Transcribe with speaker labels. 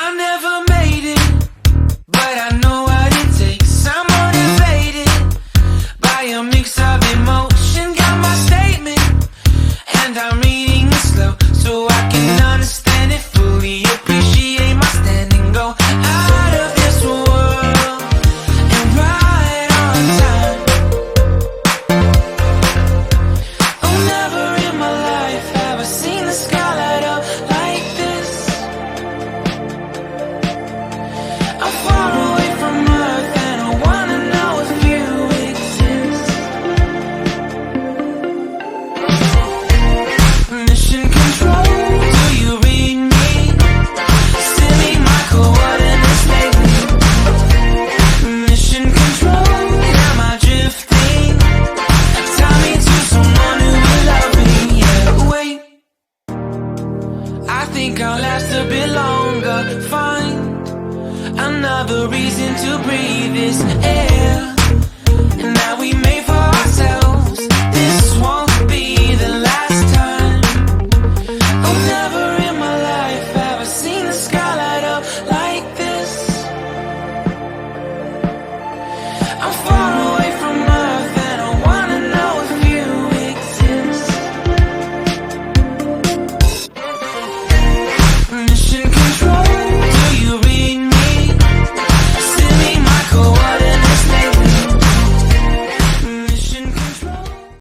Speaker 1: I never made it, but I know what it takes. I'm motivated by a mix of emotion. Got my statement, and I'm reading it slow so I can understand it fully. Appreciate my stand and go out of this world and right on time. Oh, never in my life have I seen the sky light up like this. I'm far away from Earth and I wanna know if you exist. Mission control, do you read me? Send me my coordinates lately. Mission control, am I drifting? Tie me to someone who will love me. Yeah, wait, I think I'll last a bit longer. Find another reason to breathe this air.